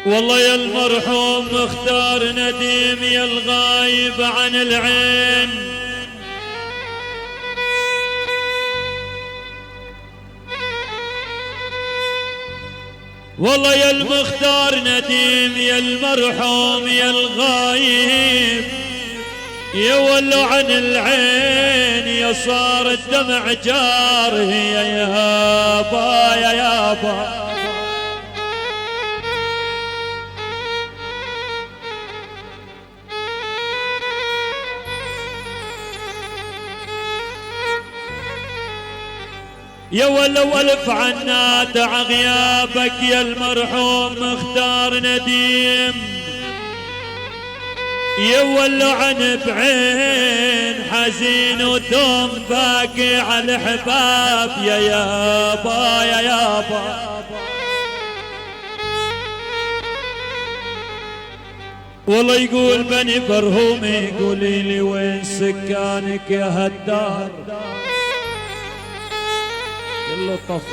والله يا المرحوم مختار نديم يا الغايب عن العين، والله يا المختار نديم يا المرحوم يا الغايب يا ولو عن العين يا صار الدمع جاره يا يابا يا يابا. يا ولو ألف عنات غيابك يا المرحوم مختار نديم، يا ولو عن بعين حزين ودوم باقي على الحباب يا يابا يا يابا. والله يقول بني برهوم يقولي لي وين سكانك يا هالدار، كله طفش.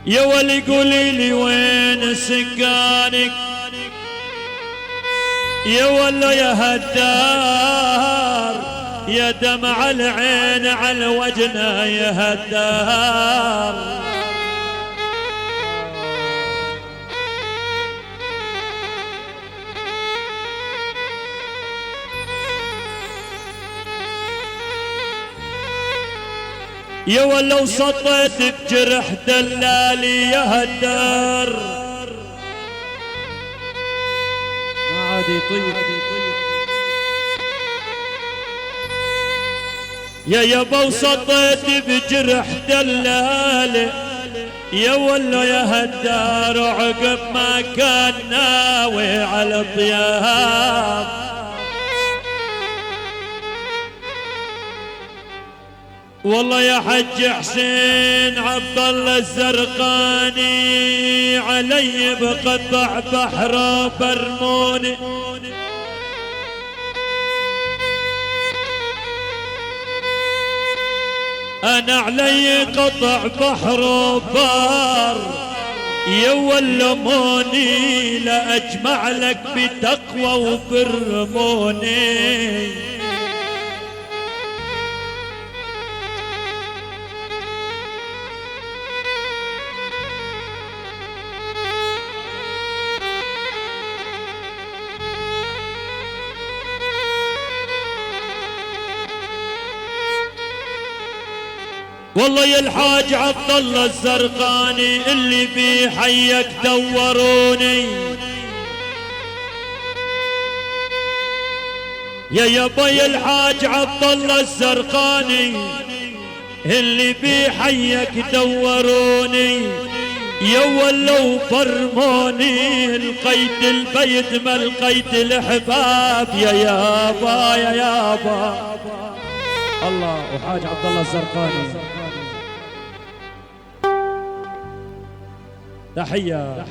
يا ولي قولي لي وين سكانك يا ولا يا هالدار، يا دمع العين على وجنا يا هالدار. يا ولو سطيت بجرح دلالي يا هالدار، ما عاد يطيب يا يابا وسطيت بجرح دلالي يا ولو يا هالدار، عقب ما كان ناوي على الطياب. والله يا حج حسين عبد الله الزرقاني علي بقطع بحر برموني، انا علي قطع بحر بار يا ولموني لا اجمع لك بتقوى وبرموني. والله يا الحاج عبد الله الزرقاني اللي بحيك دوروني، يا يابا يا الحاج عبد الله الزرقاني اللي بحيك دوروني، يا ولو برموني لقيت البيت ما لقيت الحباب يا يابا يا يابا. الله وحاج عبد الله الزرقاني تحية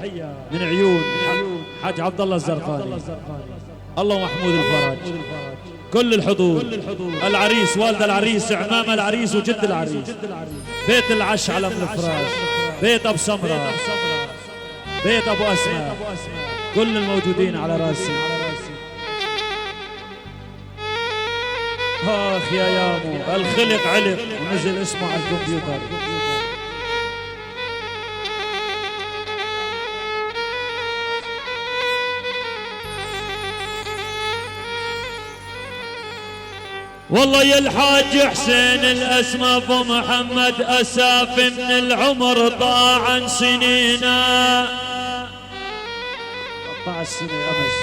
من عيون حاج عبد الله الزرقاني. الله محمود الفرج، كل الحضور، العريس والد العريس عمام العريس وجد العريس، بيت العش على من الفراش، بيت ابو سمره، بيت ابو اسماء، كل الموجودين على راسي. اخ يا يامو الخلق علق ونزل اسمه على الكمبيوتر. والله يا الحاج حسين الاسمى ابو محمد اساف من العمر ضاع سنينا 13 سنه امس.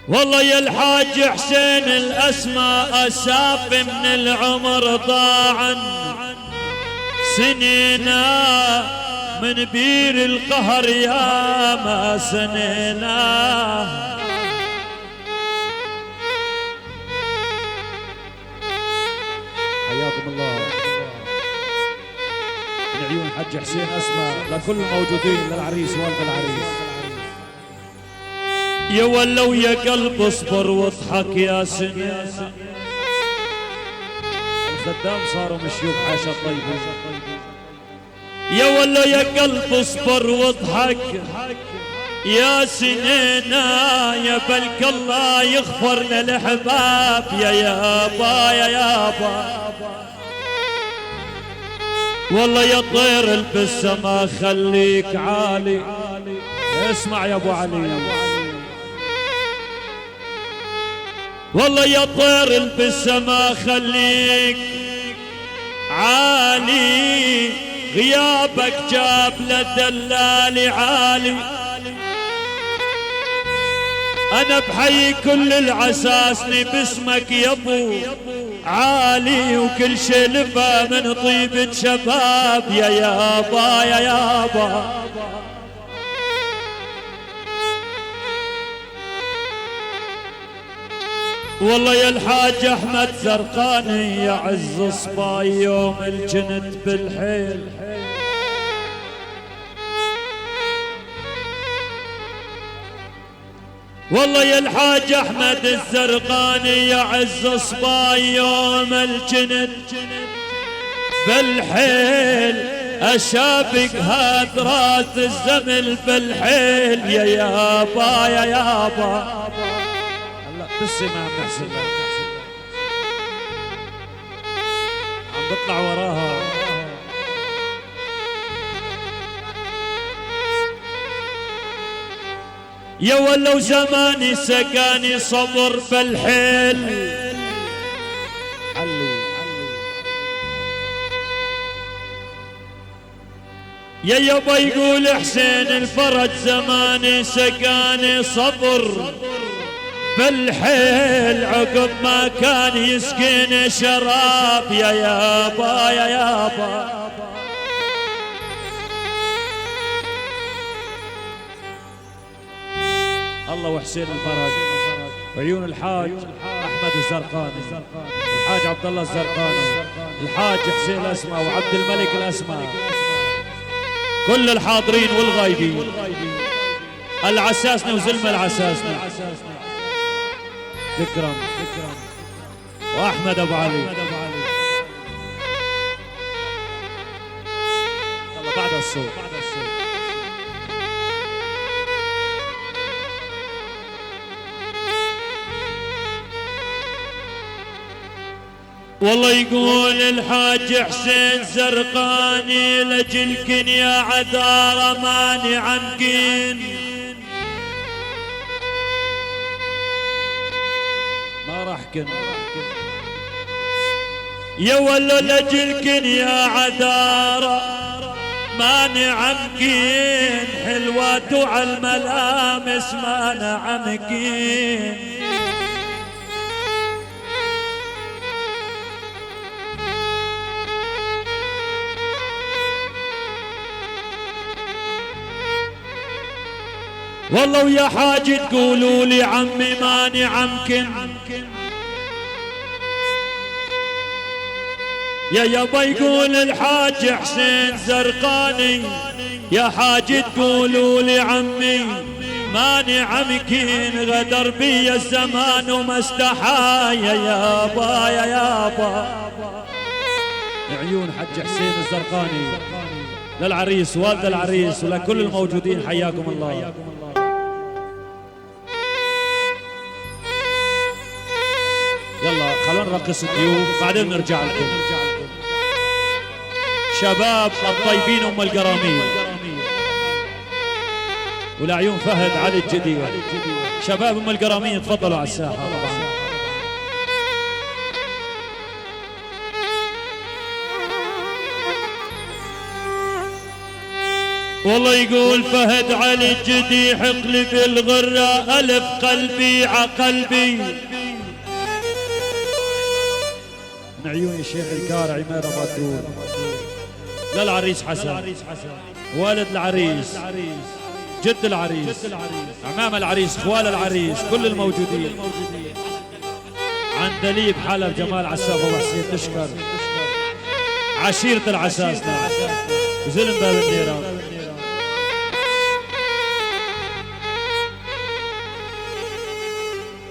والله يا الحاج حسين الاسمى اساف من العمر ضاع سنينا، من بير القهر يا ما سنينا. حياكم الله من عيون حج حسين اسماء لكل الموجودين، للعريس والد العريس. يا ولو يا قلب اصبر واضحك يا سنين. الخدام صاروا مشيوب حاشا طيبين. يا ولو يا قلب اصبر واضحك يا سنينا، يا بلك الله يغفر للأحباب يا يابا يا يابا. والله يا طير بالسما خليك عالي. اسمع يا ابو علي. والله يا طير بالسما خليك عالي، غيابك جاب لدلالي عالي. انا بحيي كل العساسني باسمك يا ابو عالي، وكل شي لبى من طيبة شباب يا يابا يا يابا. والله يا الحاج احمد زرقاني يا عز صباي يوم الجنت بالحيل. والله يا الحاج احمد الزرقاني يا عز صباي يوم الجنت بالحيل. اشابك هادرات الزمل بالحيل يا يابا يا يابا. بالسماء عم نحسب عم بطلع وراها. يا ولو زماني سقاني صبر بالحيل. يا يابا يقول حسين الفرج زماني سقاني صبر بالحيل، عقب ما كان يسكن شراب يا يابا يا يابا. الله وحسين الفرج وعيون الحاج احمد الزرقاني، الحاج عبد الله الزرقاني، الحاج حسين الاسماء وعبد الملك الاسماء، كل الحاضرين والغايبين، العساسني وزلمه العساسني ذكرا واحمد ابو علي. يلا بعد الصوت. والله يقول الحاج حسين زرقاني لجلكن يا عذارى ماني عمكين. ما راح كن يا ولو لجلكن يا عذارى ماني عمكين، حلوات على الملامس ماني عمكين. والله ويا حاج تقولوا لي عمي ماني عمكن، يا يابا يقول الحاج حسين زرقاني يا حاج تقولوا لي عمي ماني عمكن، غدر بي الزمان وما استحى يا يابا يا يابا. عيون حج حسين الزرقاني للعريس والد العريس ولكل الموجودين حياكم الله. يلا خلونا نرقص الضيوف بعدين نرجع لكم. شباب الطيبين ام القراميل ولعيون فهد علي الجدير، شباب ام القراميل تفضلوا على الساحه. والله يقول فهد علي الجدي حقلي بالغرة ألف قلبي عقلبي، من عيون الشيخ الكارعي ما رفضون للعريس حسن والد العريس جد العريس عمام العريس خوال العريس كل الموجودين، عندليب حلب جمال عساف ابو حسين تشكر، عشيرة العساسنة وزلم باب النيران.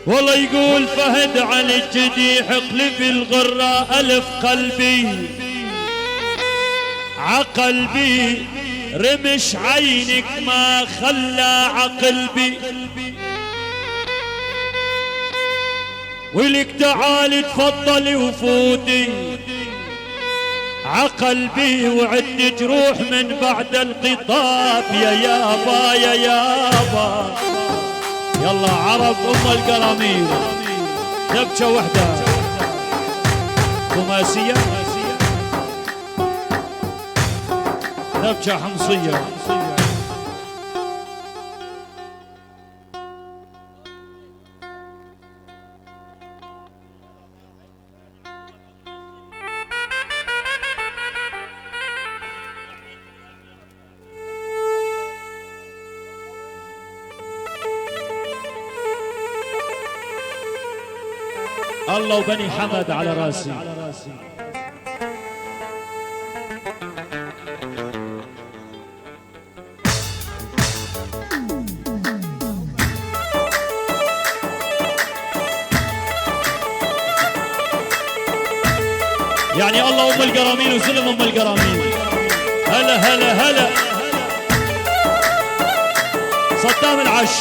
والله يقول فهد على الجدي حقل في الغرة ألف قلبي عقلبي رمش عينك ما خلى عقلبي ولك تعالي تفضلي وفوتي عقلبي وعندي جروح من بعد القطاف يا يابا يا يابا. يلا عرب ام القراميل دبشه وحده خماسيه دبشه حمصيه. الله وبني حمد على راسي. يعني الله ام القرامين وسلم ام القرامين. هلا هلا هلا صدام العش.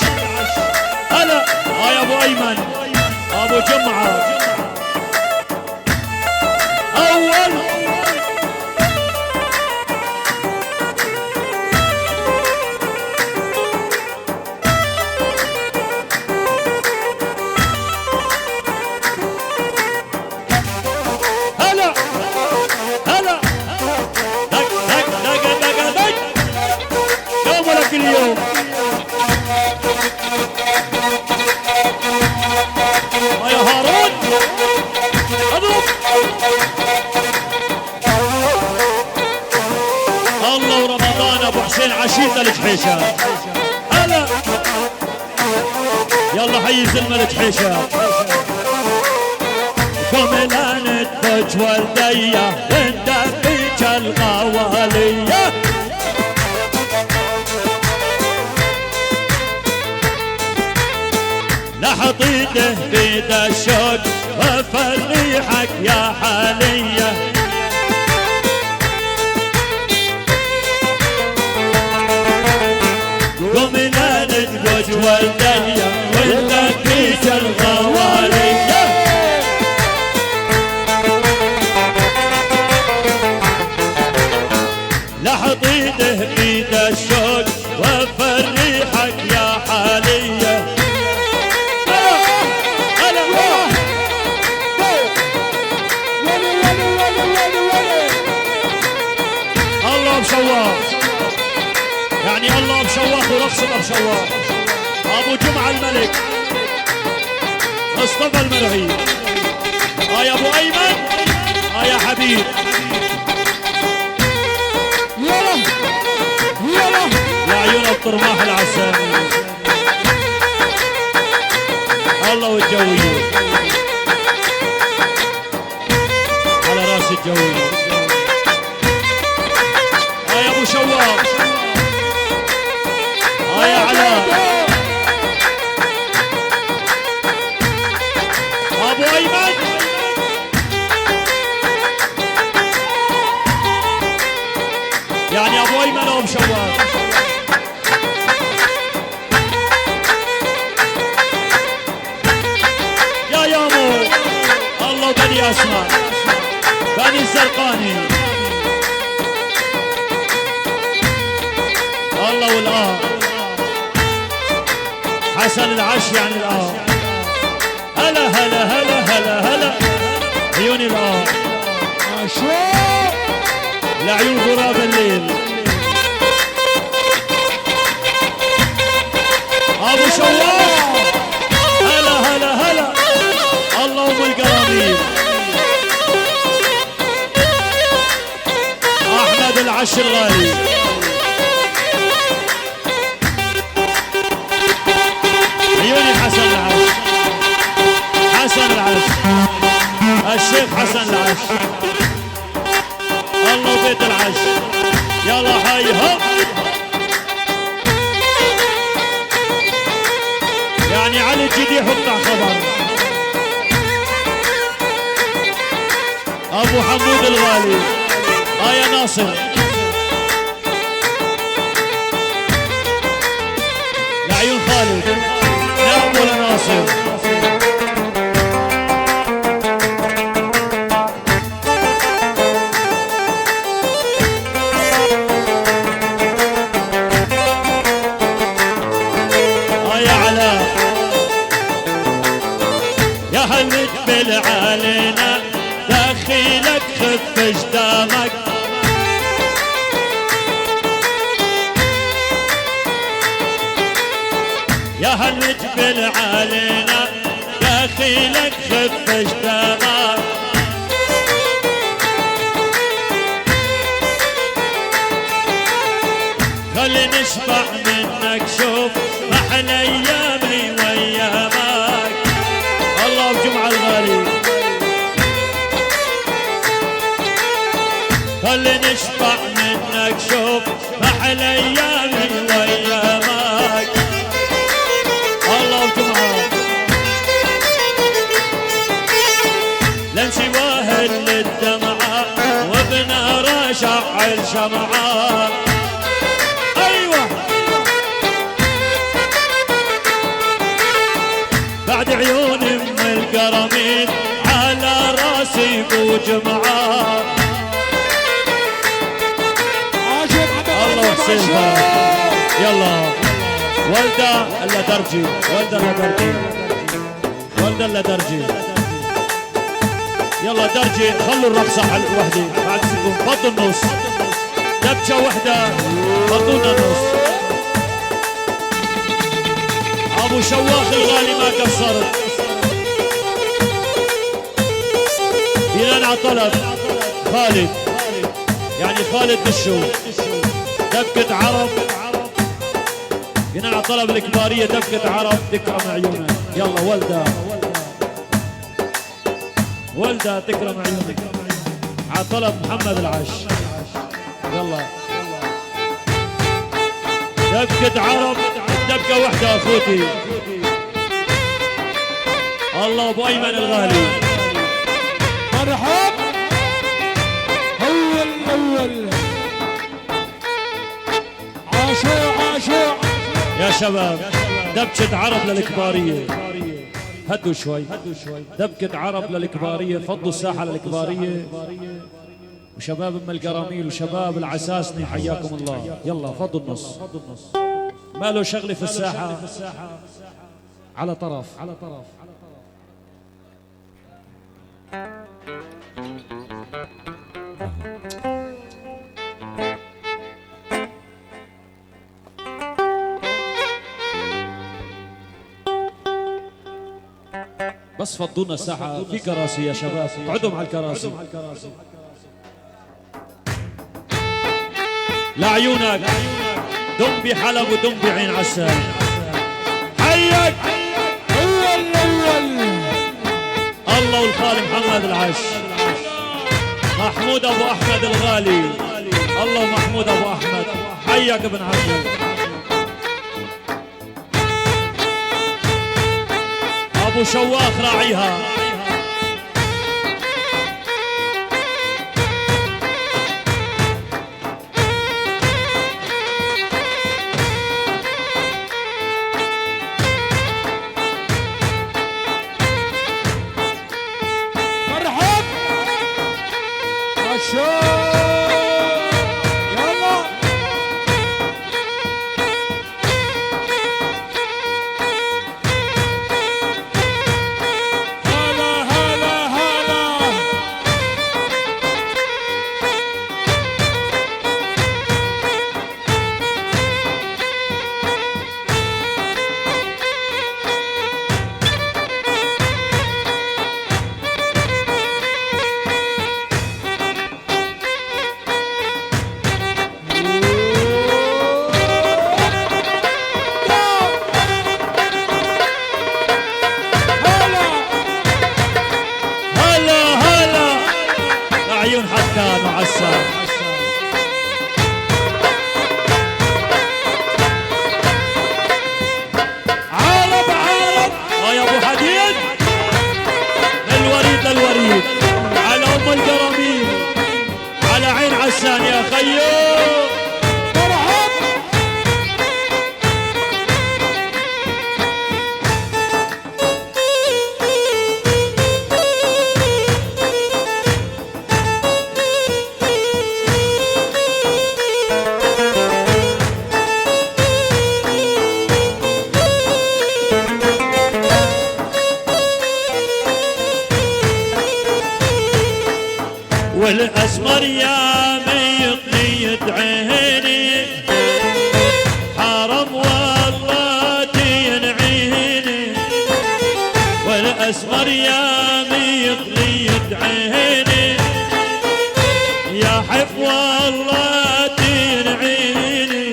هلا يا ابو ايمن ابو جمعه اول هلا هلا دق دق دق دق دق يومك اليوم يا هارون اضرب. الله ورمضان ابو حسين عشيده الجحيشات. هلا يلا حي زلمه الجحيشات. كملان الدج والديه انت فيك الغواليه. لحطيته بيد الشوق وفريحك يا حاليه. قوم لا نتزوج والدنيا وانت فيك الغواليه. لحطيته بيد الشوق وفريحك يا حاليه. الله بشواق يعني الله بشواق ورقصة بشواق. ابو جمعة الملك مصطفى المرعي. يا ابو ايمن يا حبيب. يلا يلا يا عيون الطرماح العسامي. الله والجوية على راس الجوية. يا ابو شواق يا علاء ابو ايمن. يعني ابو ايمن وابو شواق. يا يامو الله بني اسماء بني الزرقاني. الله والآه حسن العش يعني الآه. هلا هلا هلا هلا هلا عيون الآه لعيون غراب الليل. ابو شواق هلا هلا هلا الله ام القراميل. احمد العش الغالي. عيوني حسن العش حسن العش الشيخ حسن العش. الله بيت العش. يلا حي هب. يعني علي الجدي حط خبر. حمود الغالي. يا ناصر لعيون خالد. نعم ولا ناصر. هنقبل علينا داخلك خف اجدامك يا هنقبل علينا داخلك خف اجدامك خلي نشبع منك شوف احلى ايامي وايامك. الله بجمعة الغالي خلي نشبع منك شوف احلى ايامي وايامك. الله بجمعة لمشي واهل للدمعة وبنار شعل شمعة. ايوه بعد عيون ام القرمين على راسي بوجمعة. الله حسين يلا ولده الا درجي ولده الا درجي ولده الا درجي. يلا درجي خلوا الرقصة على وحدي بعد سكون فضوا النص دبشة وحدة فضونا النص. ابو شواخ الغالي ما قصرت بناء على طلب خالد يعني خالد بشو دبكة عرب بناء على طلب الكبارية دبكة عرب تكرم عيونك. يلا ولده ولده تكرم عيونك على طلب محمد العش. يلا دبكة عرب دبكة وحدة اخوتي. الله ابو ايمن الغالي مرحب هو الاول عاشو يا شباب. دبكة عرب للكبارية هدوا شوي دبكة عرب للكبارية فضوا الساحة للكبارية وشباب ام القراميل وشباب العساسني حياكم الله. يلا فضوا النص ما له شغلة في الساحة على طرف بس فضونا الساحة في كراسي يا شباب اقعدوا على الكراسي. لعيونك دم بحلب ودم بعين عسل. حيك هو الاول الله والخالي محمد العش محمود ابو احمد الغالي. الله محمود ابو احمد حيك ابن عمي. ابو شواخ راعيها مرحب عاشو يلا هلا والاسمر يا ميقني عيني حرم والله تنعيني والاسمر يا ميقني عيني يا حف والله تنعيني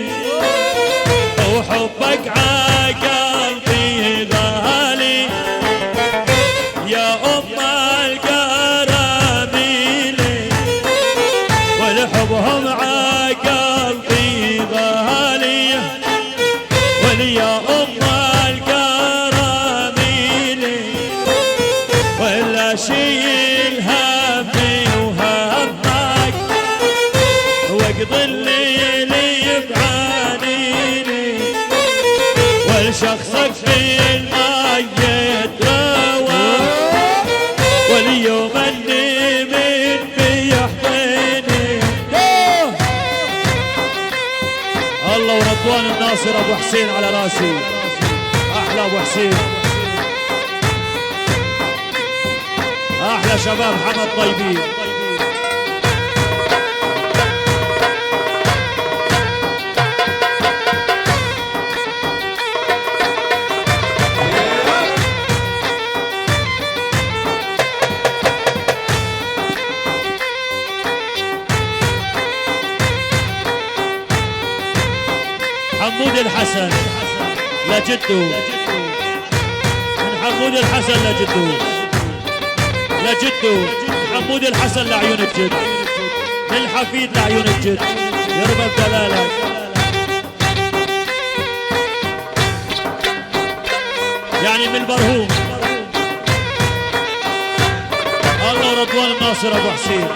وحبك عقلبي غالي يا ام القراميلي والحبهم عقلبي غالي وليا ام القراميلي ولا شيل همي وهمك واقضي الليل بعانيني والشخصك في الماء يتروى واليوم اللي من بيحضني الله ورضوان الناصر ابو حسين على راسي احلى ابو حسين احلى شباب حمد طيبين حمود الحسن لجده من حمود الحسن لجده حمود الحسن لعيون الجد من الحفيد لعيون الجد يربى بدلالك يعني من البرهوم الله رضوان الناصر ابو حسين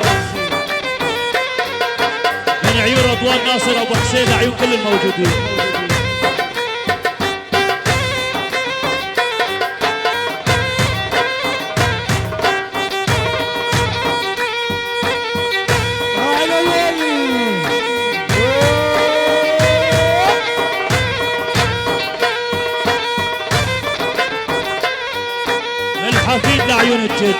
من عيون رضوان ناصر ابو حسين لعيون كل الموجودين من الحفيد لعيون الجد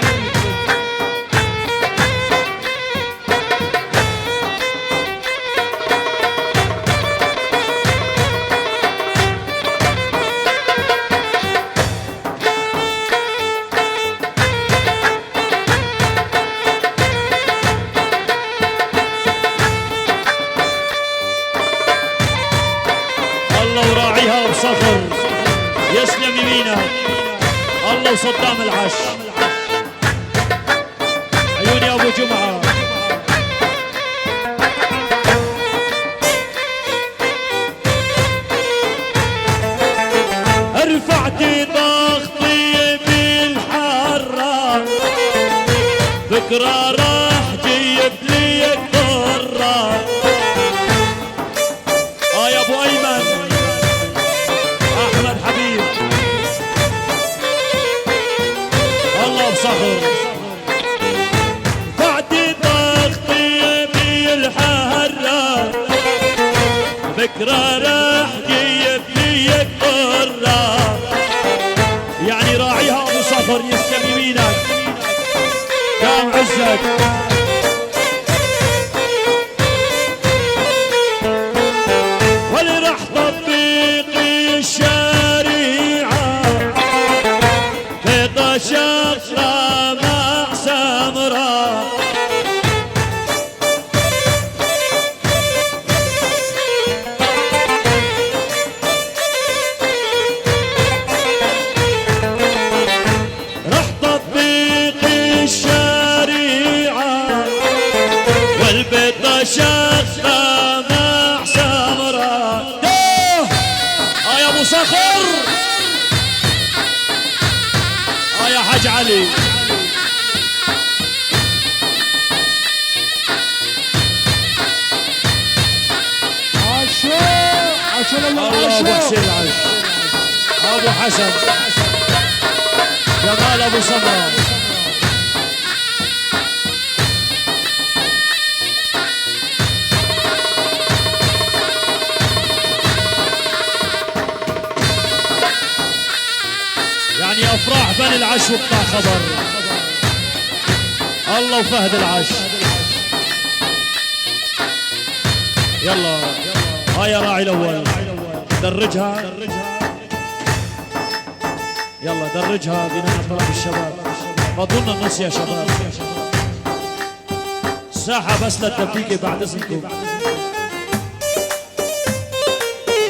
الله وراعيها بصخر يسلم يمينها الله وصدام العش عيوني ابو جمعه رفعت ضغطي بالحرة بكره راح جيب لي الضرة يا ابو ايمن احمد حبيب الله بصخر بعد ضغطي بالحرة بكره راح جيب لي الضرة يعني راعيها ابو صخر يسلم يمينك دام عزك ولي راح تطبيق الشريعة بيضة شخصة مع سمرة راح تطبيق الشريعة والبيضة شخصة مع سمرة يا ابو صخر يا حاج علي الله ابو حسين العش ابو حسن جمال ابو سمره يعني افراح بني العش وقطع خبر الله وفهد العش يلا هاي يا راعي الاول درجها يلا درجها بناء طلب الشباب فضلنا النص يا شباب ساحة بس للتفكيك بعد اسمكم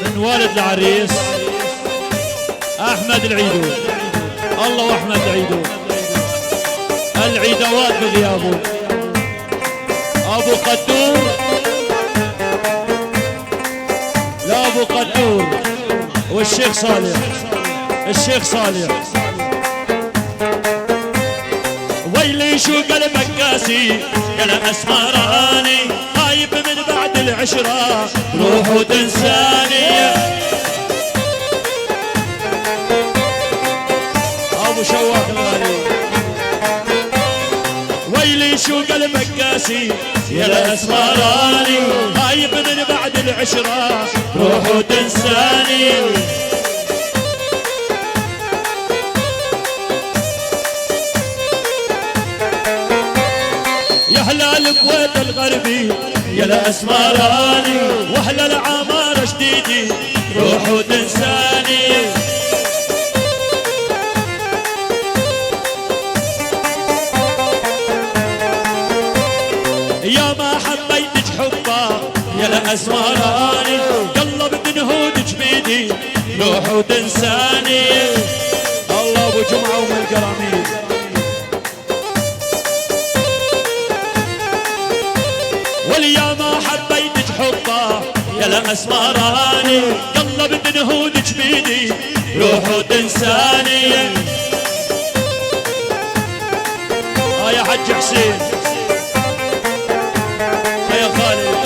من والد العريس احمد العيدو الله واحمد العيدو العيدوات بغيابه ابو قدور لا ابو قدور والشيخ صالح الشيخ صالح ويلي شو قلبك قاسي يا اسمراني خايب من بعد العشرة روح وتنساني ابو شواق الغالي ويلي شو قلبك قاسي يا الاسمراني خايب من بعد العشرة روح وتنساني يا هلال بويت الغربي يا الاسمراني واهل العمارة جديدي روح وتنساني يا ما حبيتك حبا يا الاسمراني قلب بنهودك بيدي روح وتنساني الله ابو جمعه وام القراميل واليا ما حبيتك حبا يا الاسمراني قلب بنهودك بيدي روح وتنساني يا حج حسين يا خالد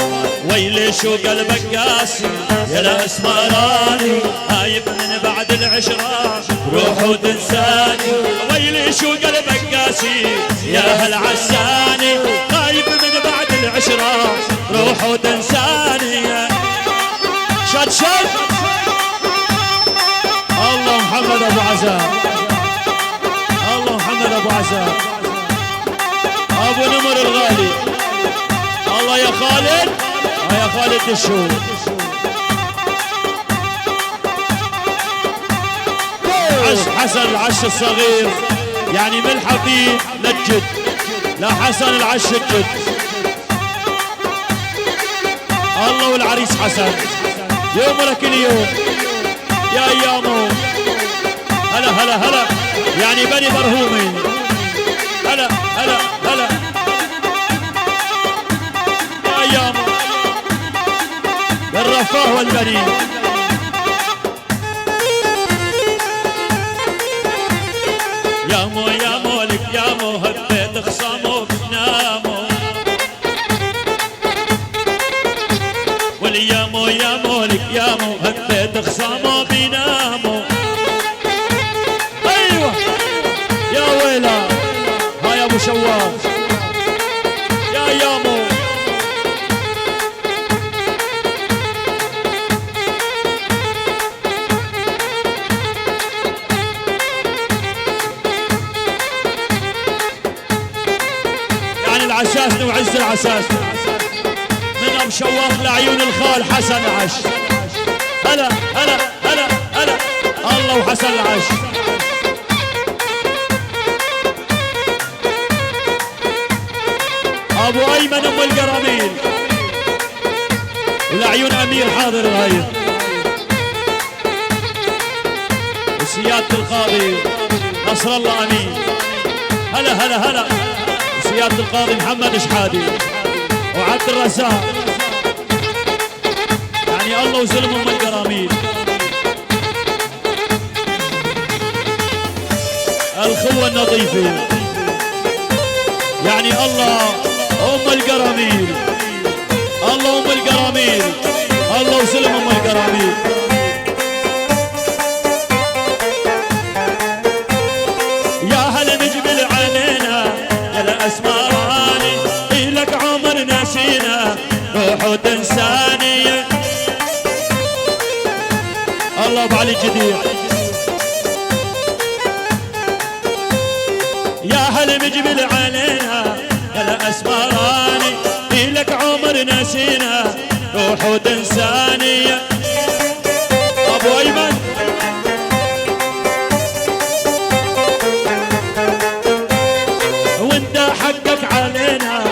ويلي شو قلبك قاسي يا الاسمراني هايب من بعد العشرة روح وتنساني ويلي شو قلبك قاسي يا هالعساني هايب من بعد العشرة روح وتنساني شد شد الله محمد ابو عزام الله محمد ابو عزام ابو نمر الغالي الله يا خالد يا خالد الشو حسن العش الصغير يعني من الحفيد للجد لا حسن العش الجد الله والعريس حسن يومك اليوم يا ايامه هلا هلا هلا يعني بني برهومي هلا هلا هلا ايامه بالرفاه والبنين يا مو لك يا مو هبيت خصامه بنامه واليا مو لك يا مو هبيت خصامه بنامه ايوه يا ويلا هاي ابو شواف يا يامو العساس وعز العساس من ابو شواف لعيون الخال حسن العش هلا هلا هلا هلا الله وحسن العش ابو ايمن ام القراميل ولعيون امير حاضر غايب وسيادة القاضي نصر الله امين هلا هلا هلا سيادة القاضي محمد شحادي وعبد الرزاق يعني الله وزلم ام القراميل الخوة النظيفة يعني الله ام القراميل الله ام القراميل الله وزلم ام القراميل يا هلا مجبل علينا يا الاسمراني إلك عمر ناسينا روح وتنساني الله ابو علي جديد يا هلا مجبل علينا يا الاسمراني إلك عمر ناسينا روح وتنساني ابو ايمن وانت حقك علينا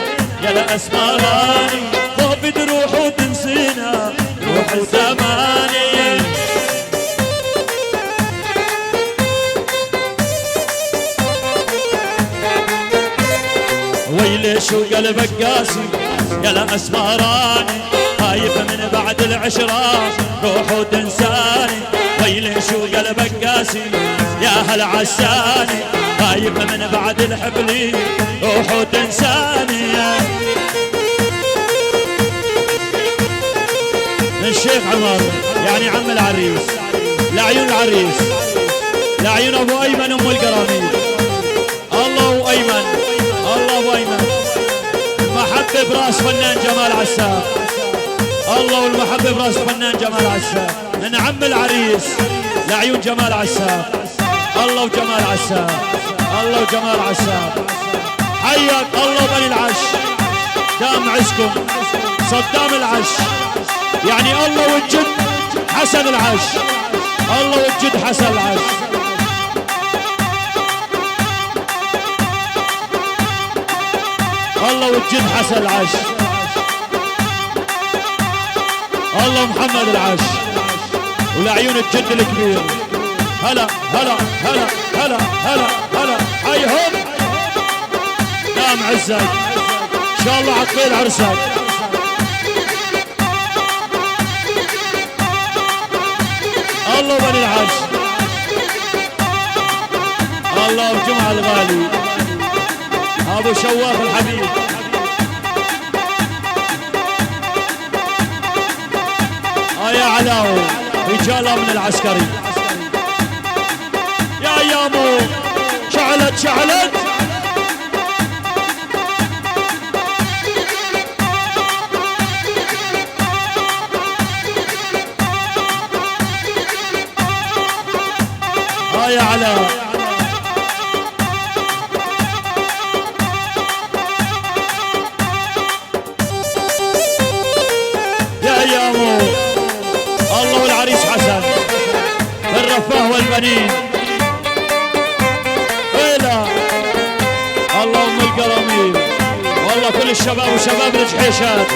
يا الاسمراني طب تروح وتنسينا روح وزماني ويلي شو قلبك قاسي يا الاسمراني خايف من بعد العشرة روح وتنساني ويلي شو قلبك قاسي يا هل عساني خايف من بعد الحبلي روح وتنساني الشيخ عمر يعني عم العريس لعيون العريس لعيون ابو ايمن ام القراميل الله ايمن الله ابو ايمن المحبة براس فنان جمال عساف الله والمحبة براس فنان جمال عساف من عم العريس لعيون جمال عساف الله وجمال عساف الله وجمال عساف حياك الله بني العش دام عزكم صدام العش يعني الله والجد حسن العش الله والجد حسن العش الله والجد حسن العش الله محمد العش ولعيون الجد الكبير هلا هلا هلا هلا هلا هلا حيهم دام عزك ان شاء الله عطيل عرسك الله بني العش الله وجمعة الغالي ابو شواف الحبيب يا علاو رجاله من العسكري يا يامو شعلت شعلت يا علاء يا يامو الله والعريس حسن الرفاه والبنين ويلا الله ام القراميل والله كل الشباب وشباب الجحيشات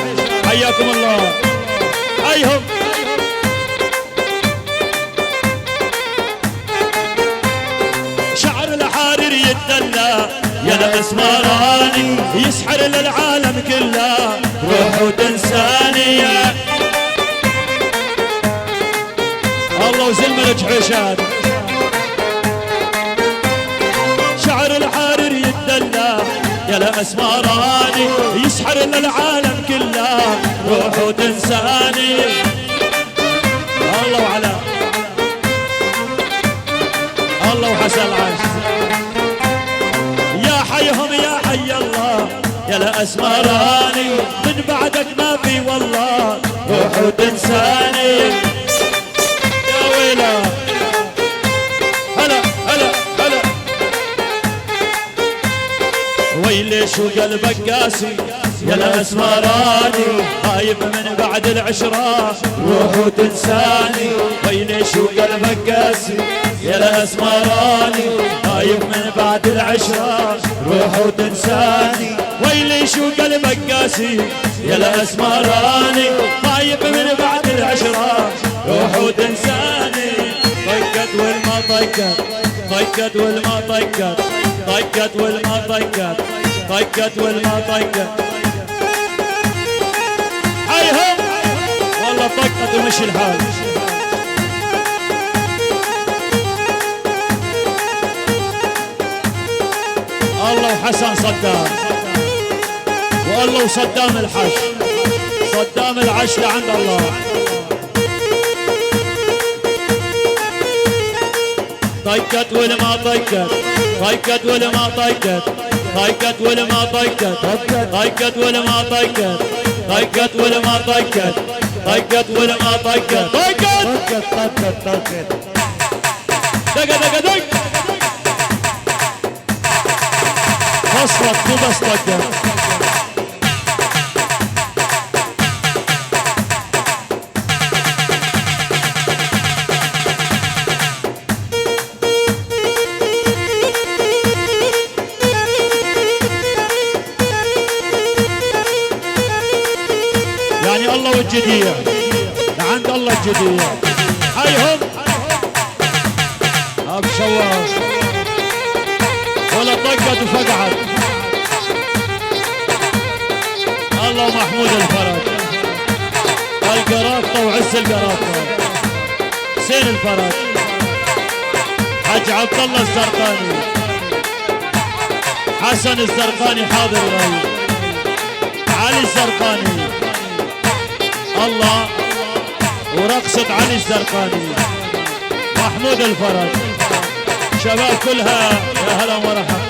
حياكم الله حيهم شعر الحرير يتدلى يا الاسمراني يسحر للعالم كله روح وتنساني الله وزلم الجحيشات شعر الحرير يتدلى يا الاسمراني يسحر للعالم كله روح وتنساني الله وعلا الله وحسن العش يا حيهم يا حي الله يا الاسمراني من بعدك ما في والله روح وتنساني يا ويلا هلا هلا هلا ويلي شو قلبك قاسي يا الاسمراني خايف من بعد العشرة روح وتنساني ويلي شو قلبك قاسي يا الاسمراني خايف من بعد العشرة روح وتنساني ويلي شو قلبك قاسي يا الاسمراني خايف من بعد العشرة روح وتنساني طقت والما طقت طقت والما طقت طقت والما طقت طقت والما طقت حيهم والله طقت ومشي الحال الله وحسن صدام والله وصدام الحش صدام العش لعند الله طقت والما طقت طقت والما طقت طقت والما طقت طقت والما طقت طقت والما طقت طقت والما طقت طقت دق دق دق فصلت مو بس طقت الجديع لعند الله الجديع حيهم اب شواش ولا طقت وفقعت الله محمود الفرج القراطة وعز القراطة حسين الفرج حج عبد الله الزرقاني حسن الزرقاني حاضر غايب علي الزرقاني الله ورقصة علي الزرقاني محمود الفرج شباب كلها يا هلا ومرحبا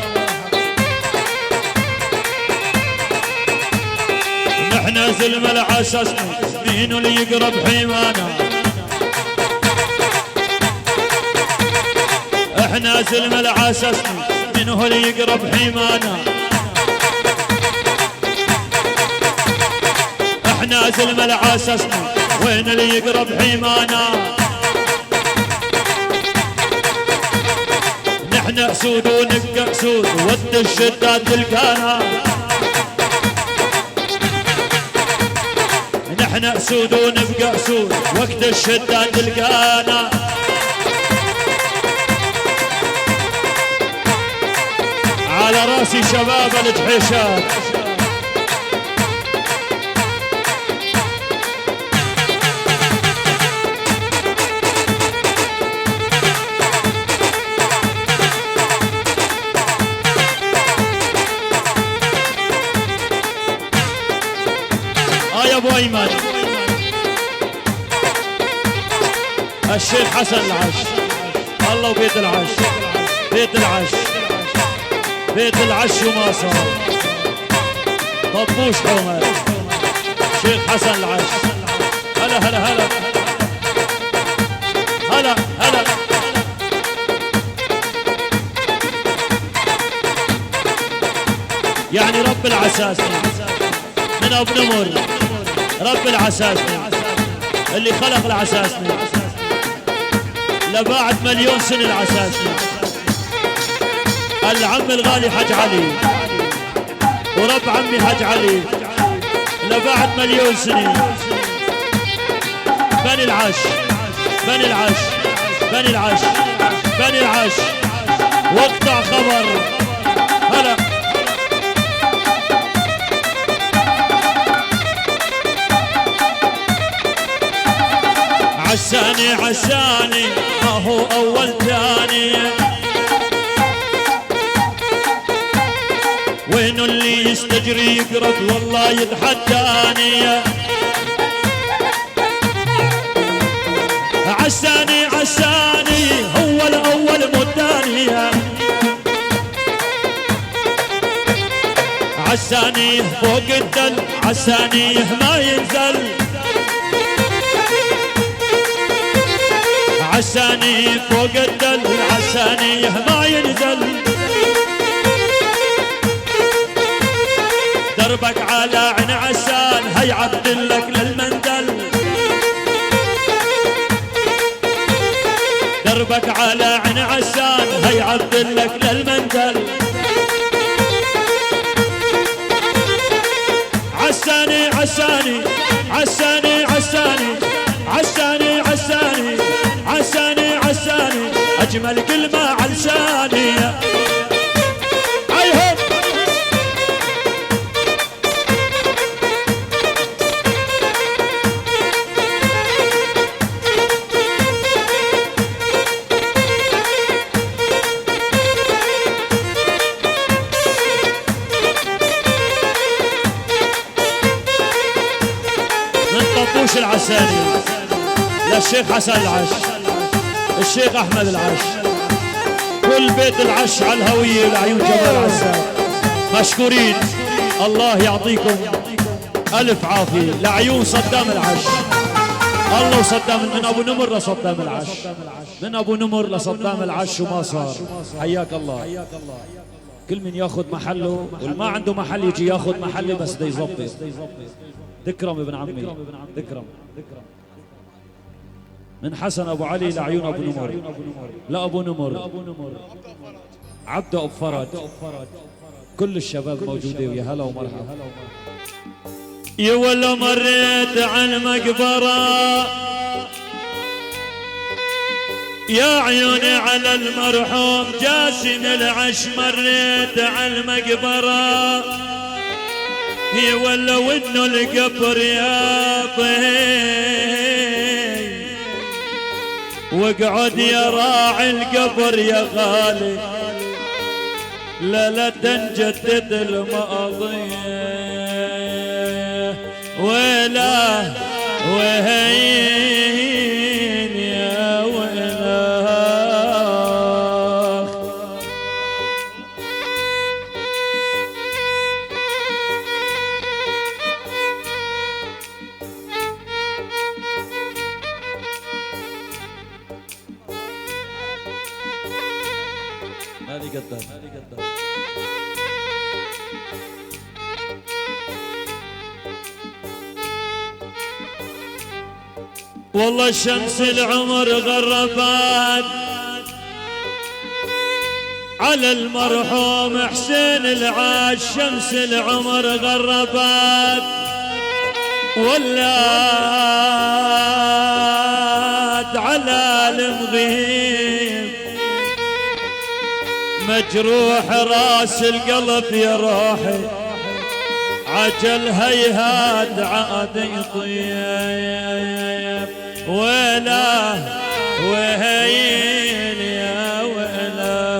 نحن زلمة العساسنا مين اللي يقرب حيمانا احنا زلمة العساسنا مين هو اللي يقرب حيمانا احنا زلمة العساسنا وين اللي يقرب حيمانا نحن اسود ونبقى اسود ود الشداد تلقانا نحن اسود ونبقى اسود وقت الشدة تلقانا على راسي شباب الجحيشات يا ابو ايمن الشيخ حسن العش الله وبيت العش بيت العش بيت العش وما صار طبوش حومر شيخ حسن العش هلا هلا هلا هلا هلا يعني رب العساسي من ابو نمر رب العساسني اللي خلق العساسني لبعد مليون سنة العساسني العم الغالي حج علي ورب عمي حج علي لبعد مليون سنة بني العش بني العش بني العش بني العش واقطع خبر هلا عساني عساني ما هو أول ثاني وين اللي يستجري يقرب والله يتحداني عساني عساني هو الأول مو الثاني عساني فوق الدل عساني ما ينزل عساني فوق الدل عساني ما ينزل دربك على عين عسان هي عبدلك للمندل دربك على عين عسان هي عبدلك للمندل عساني عساني عساني عساني عساني عساني عساني عساني أجمل كلمة على لساني عيهم من طبوش العساني للشيخ حسن العش الشيخ احمد العش كل بيت العش على الهوية لعيون جمال عسان مشكورين الله يعطيكم الف عافية لعيون صدام العش الله وصدام من ابو نمر لصدام العش من ابو نمر لصدام العش وما صار حياك الله كل من ياخذ محله واللي ما عنده محل يجي ياخذ محله بس ده يظبط تكرم ابن عمي تكرم من حسن ابو علي لعيون ابو نمر لا ابو نمر عبده ابو فرج كل الشباب موجوده ويا هلا ومرحبا يا ولا مريت على المقبرة يا عيوني على المرحوم جاسم العش مريت على المقبرة هي ولا وانه القبر يا طهي واقعد يا راعي القبر يا غالي لا تنجدد الماضي ولا وهين يا ولا هذه قدام والله شمس العمر غربت على المرحوم حسين العاش شمس العمر غربت ولات على المغيب مجروح راس القلب يا روحي عجل هيهات عاد يطيب ولا وهين يا ولا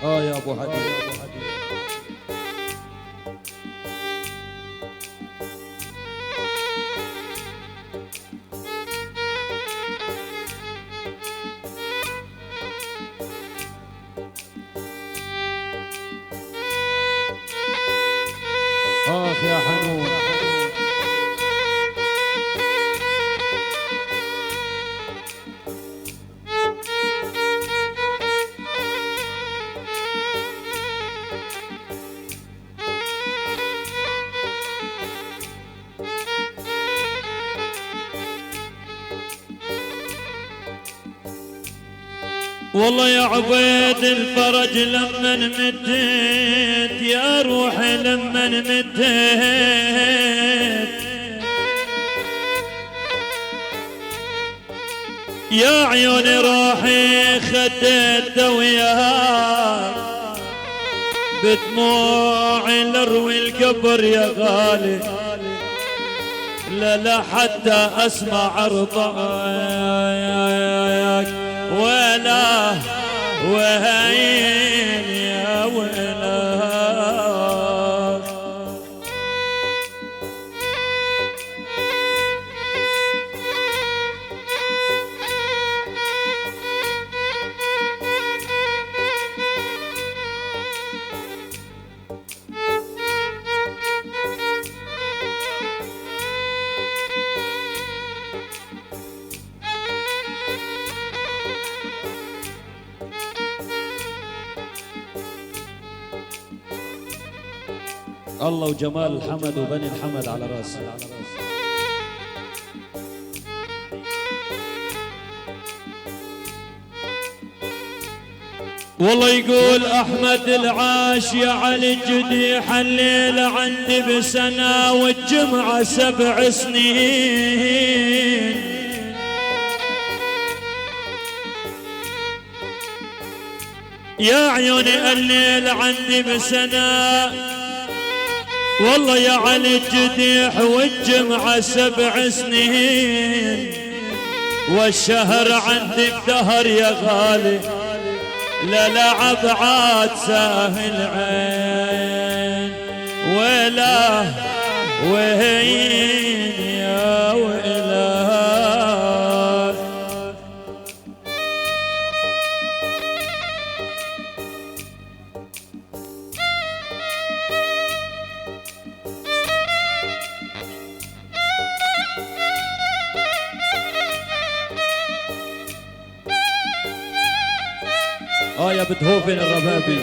يا ابو حديد يا حنون والله يا عبيد الفرج لما مديت يا روحي لما مديت يا عيوني روحي خديت وياك بدموعي لروي القبر يا غالي لا حتى اسمع رضاك ولا وهين يا ولا الله وجمال الحمد وبني الحمد على راسي والله يقول احمد العاش يا علي الجديح الليله عندي بسنه والجمعه 7 سنين يا عيوني الليل عندي بسنه والله يا علي الجديح والجمعة 7 سنين والشهر عندي بدهر يا غالي لا عبعاد ساهل عين ولا وهين يا وإله يا بتهوفن الربابي.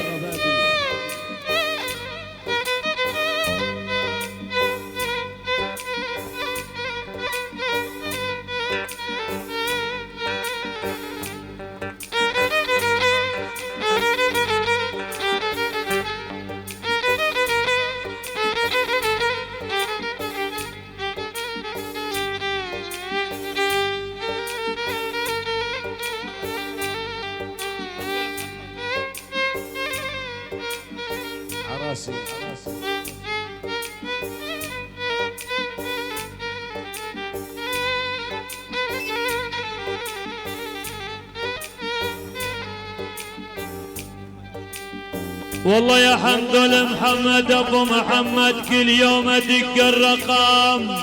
عراسي والله يا حمد لمحمد ابو محمد كل يوم ادق الرقم،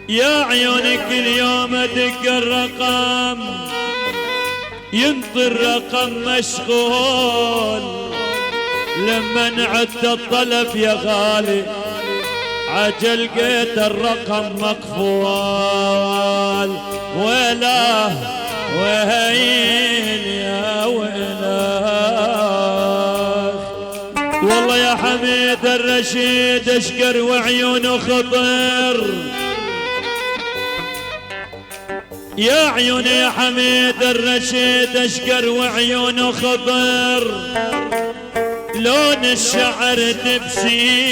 يا عيوني كل يوم ادق الرقم، ينطي الرقم مشغول، لما نعد الطلب يا غالي عجل لقيت الرقم مقفول. ولا وهين يا ويلاك، والله يا حميد الرشيد اشقر وعيونه خطر، يا عيوني يا حميد الرشيد اشقر وعيونه خضر، لون الشعر دبسي،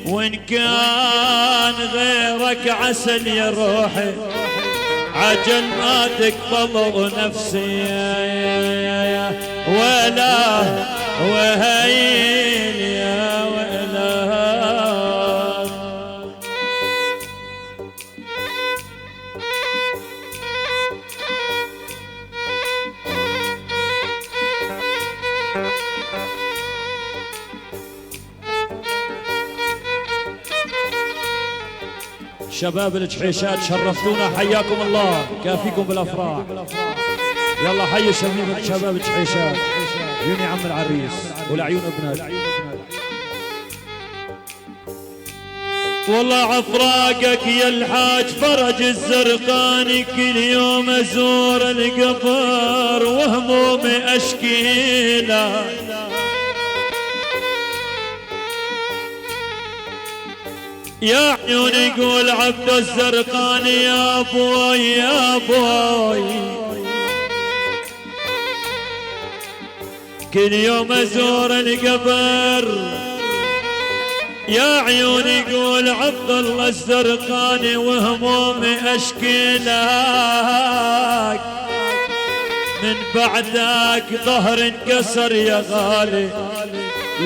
وان كان غيرك عسل يا روحي عجل ما تقبض نفسي. ولا وهين يا ولا شباب الجحيشات شرفتونا، حياكم الله، كافيكم بالافراح. يلا حي شباب الجحيشات، عيوني عم العريس والعيون ابنك. والله عفراقك يا الحاج فرج الزرقاني، كل يوم ازور القبر وهمومي اشكيله، يا عيوني يقول عبد الزرقاني يا ابوي يا ابوي، كل يوم ازور القبر، يا عيوني يقول عبد الله الزرقاني وهمومي اشكي لك، من بعدك ظهر انكسر يا غالي،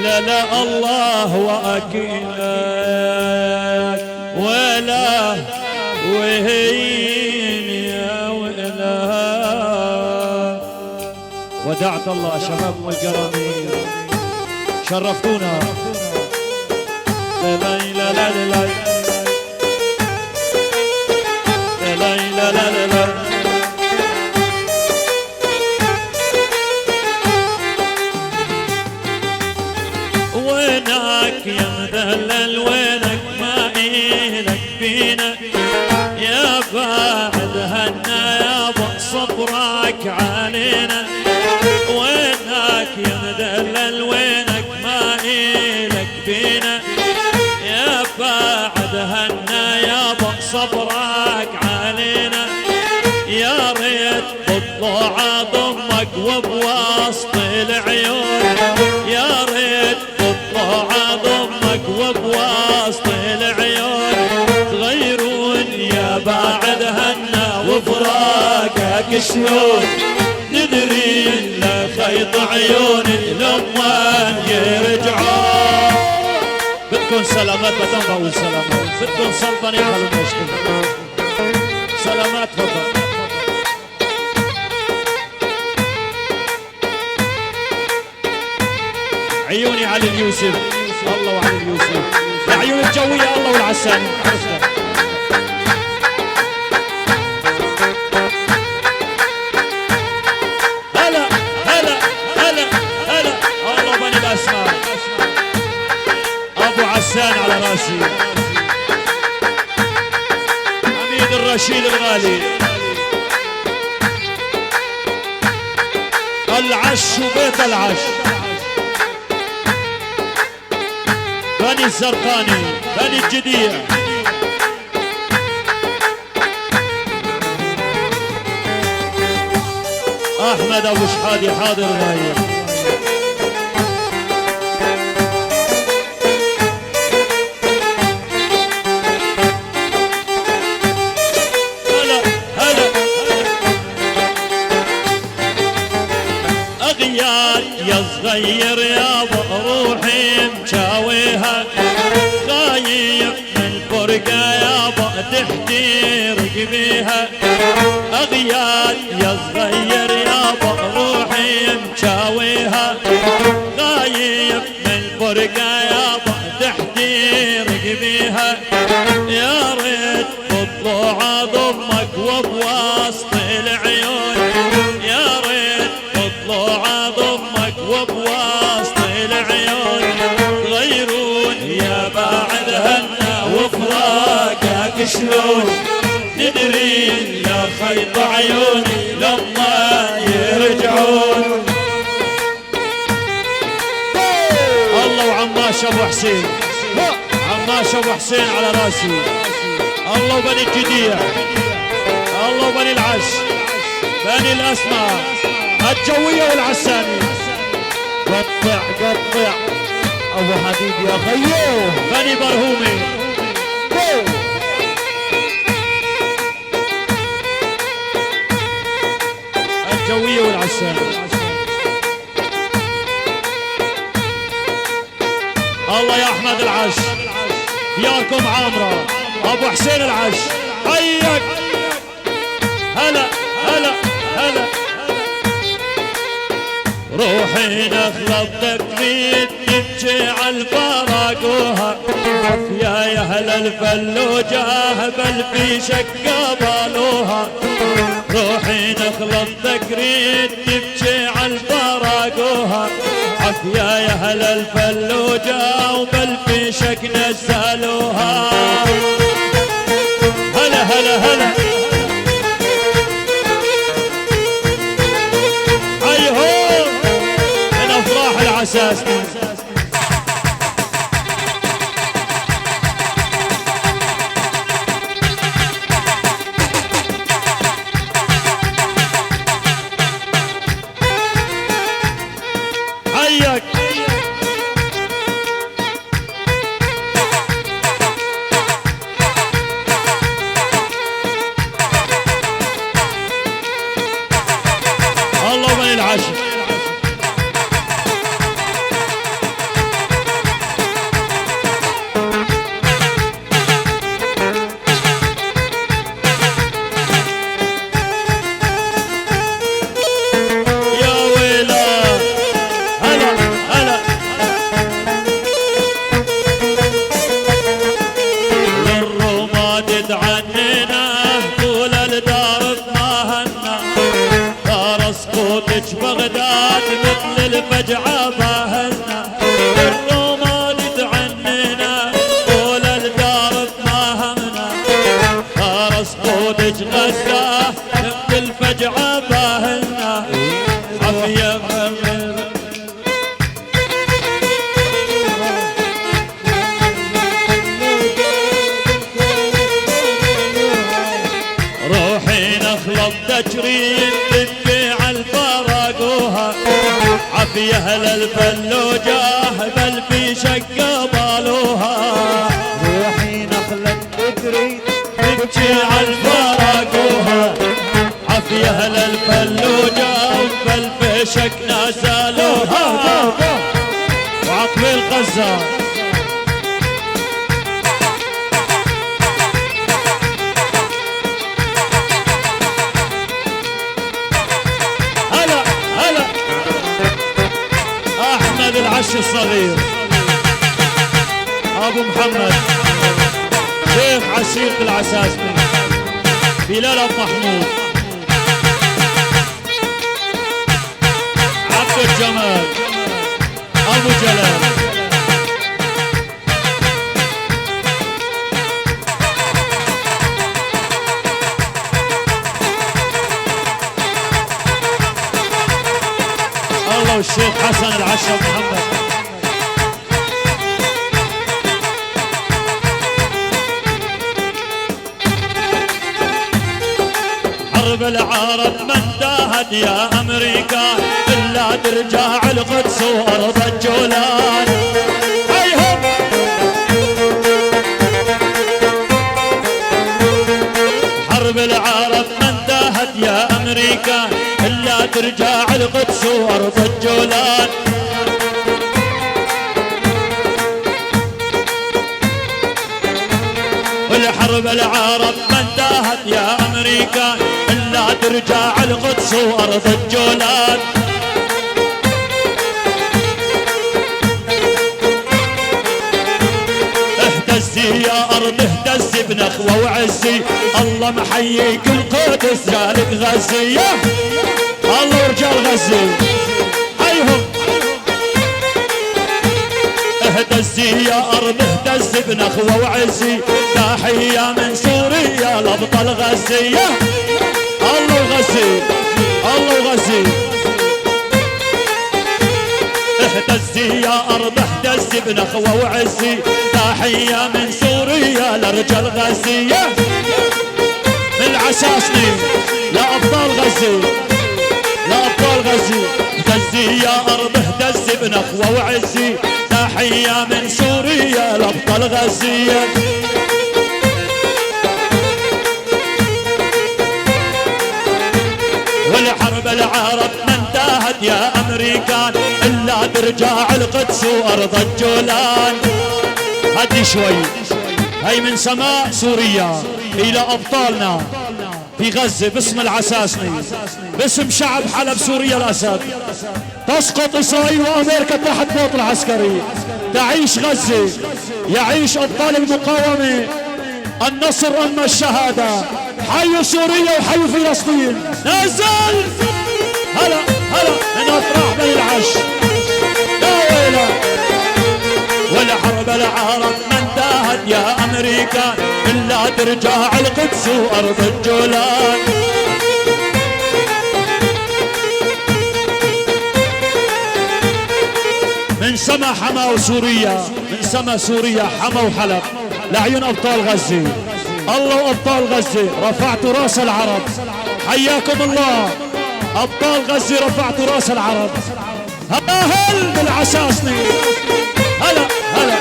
لا لا الله واكيلك، ولا وهين يا ولا. ودعت الله شباب والقراميل، شرفتونا. لا لا لا لا لا لا لا لا وينك يا مدلل، وينك ما إلك بينا، يا بعد هنا يا صبرك علينا، وينك يا مدلل، وينك ما إلك بينا، يا بعد هنا يا صبرك علينا، يا ريت تطلع ضمك وبوسط العيون، يا ريت تطلع ضمك وبوسط العيون، تغيرون يا بعد هنا وفراقك شلون، ندري ان خيط عيون الاموال يرجعون. بدكم سلامات، بدنا نقول سلامات، بدكم سلطنة يا خلوا المشكلة. سلامات فضل. عيوني علي اليوسف، الله وعلي اليوسف، العيون الجوية الله والعساني. هلا هلا هلا هلا الله بني الاسماء، ابو عسان على راسي، حميد الرشيد الغالي، العش وبيت العش بني الزرقاني بني الجديع احمد ابو شحادي حاضر غايب هلا هلا اغيار يا صغير يا روحي مشاويها خايف من الفرقه يابا تحترق بيها اغيار يا صغير يابا روحي مشاويها خايف من الفرقه يابا تحترق بيها يا ريت بطلوع ضمك وبوسط العيون يا ريت بطلوع ضمك وبوسط العيون غيرون يا بعد هنا وفراقك شلون ندري يا خيط عيوني لما يرجعون الله وعماش ابو حسين عماش ابو حسين على راسي الله وبني الجديع الله وبني العش بني الاسماء الجويه والعساني قطع قطع ابو حبيب يا خيو بني برهومي الجويه والعساني الله يا احمد العش دياركم عامره ابو حسين العش حيك هلا هلا هلا روحي نخلطك بيد نبكي عالفراقوها يا اهل الفلوجه بل في شك قبلوها روحي نخلطك ريد نبكي عالفراقوها عافية يا اهل الفلوجه وبل في شك نزلوها هلا هلا هلا هيهو من افراح العساس حيك الله من العشر يا ويلا هلا هلا للرماد تعنينا طول الدار طماهنا دار سقوطك بغداد مثل الفجعة باهلنا للرماد تعنينا طول الدار طماهنا دار سقوطك غزة مثل الفجعة باهلنا عافية روحي نخلط تجرين تبكي عالفراقوها عافية اهل الفلوجه بل في شك قبلوها روحي نخلة تجري تبكي عالفراقوها عافية اهل الفلوجه بل في شك نزلوها وعقب الغزال هلا هلا احمد العش الصغير ابو محمد شيخ عشيق العساسي بلال ابو محمود عبد الجمال ابو جلال الشيخ حسن العشا محمد. حرب العرب ما انتهت يا امريكا الا ترجع القدس وارض الجولان. هيهم حرب العرب ما انتهت يا امريكا الا ترجع القدس وارض الجولان. والحرب العرب ما انتهت يا امريكا الا ترجع القدس وارض الجولان. اهتزي يا ارض اهتزي بنخوه وعزي الله محييك القدس جالك غزيه الله ورجال غزه. هيهم اهتزي يا ارض اهتزي بنخوه وعزي تحيه من سوريا لابطال غزيه الله وغزي الله وغزي. اهتزي يا ارض اهتزي بنخوه وعزي تحيه من سوريا لرجال غزيه. من العساسني لابطال غزي لابطال غزي. اهتزي يا ارض اهتزي بنخوه وعزي تحيه من سوريا لابطال غزيه. والحرب العرب ما انتهت يا امريكان الا ترجع القدس وارض الجولان. هدي شوي هي من سماء سوريا الى ابطالنا في غزه باسم العساسني باسم شعب حلب سوريا الاسد. تسقط اسرائيل وامريكا تحت بوط العسكري. تعيش غزه يعيش ابطال المقاومه. النصر اما الشهاده. حيوا سوريا وحيوا فلسطين. نزل هلا هلا من افراح بني العش يا ويلا. والحرب العرب ما انتهت يا امريكا الا ترجع القدس وارض الجولان. من سما حما وسوريا من سما سوريا حما وحلب لعيون ابطال غزه الله وابطال غزه. رفعتوا راس العرب حياكم الله. ابطال غزه رفعتوا راس العرب. هل بالعساسني هلا هلا.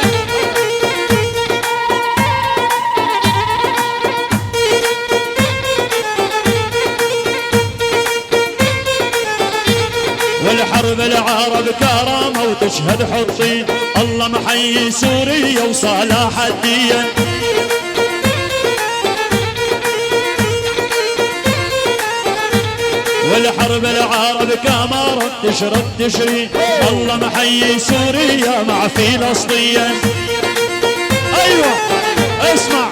والحرب العرب كرامه وتشهد حطين الله محيي سوريا وصلاح الدين. والحرب العرب كامارة تشرد تشري الله محيي سوريا مع فلسطين. ايوه اسمع.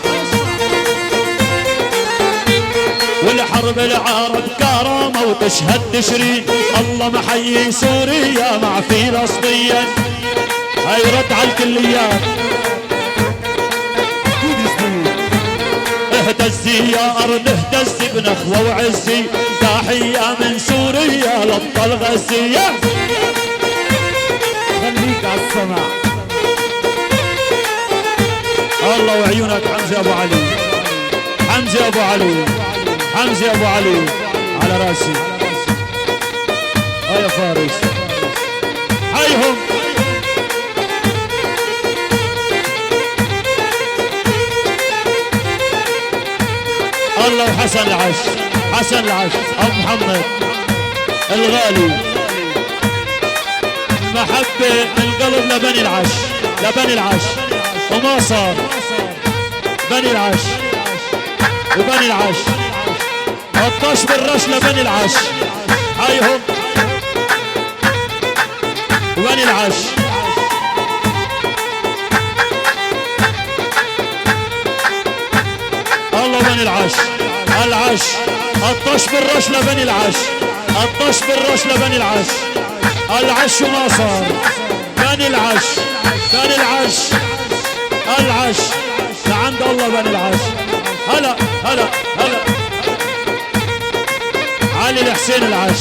والحرب العرب كرامة وتشهد تشري الله محيي سوريا مع فلسطين. هاي رد على الكليات. اهتزي يا ارض اهتزي بنخوه وعزي تحيه من سوريا لابطال غزيه. خليك على السمع. الله وعيونك حمزه ابو علي حمزه ابو علي حمزه ابو علي على راسي. يا فارس هيهم. الله وحسن العش حسن العش ابو محمد الغالي. محبه من قلب لبني العش لبني العش وما صار بني العش وبني العش. غطاش بالرش لبني العش. هايهم وبني العش. الله بني العش العش. غطاش بالرش لبني العش. غطاش بالرش لبني العش. العش وما صار بني العش بني العش العش لعند الله بني العش. هلا هلا هلا. علي الحسين العش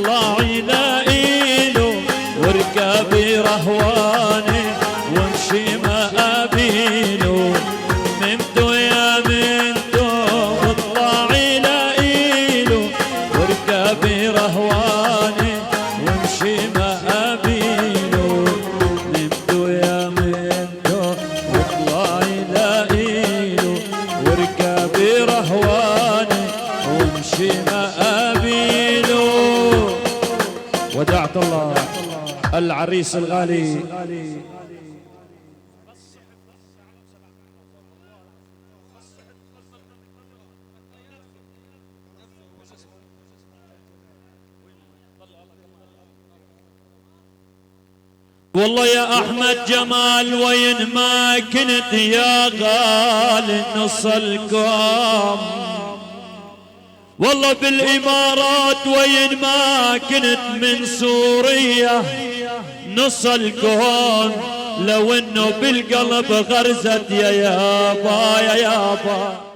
العريس الغالي. والله يا احمد جمال وين ما كنت يا غالي نص الكون، والله بالامارات وين ما كنت من سوريا نص الكون، لو انه بالقلب غرزت يا يابا يا يابا.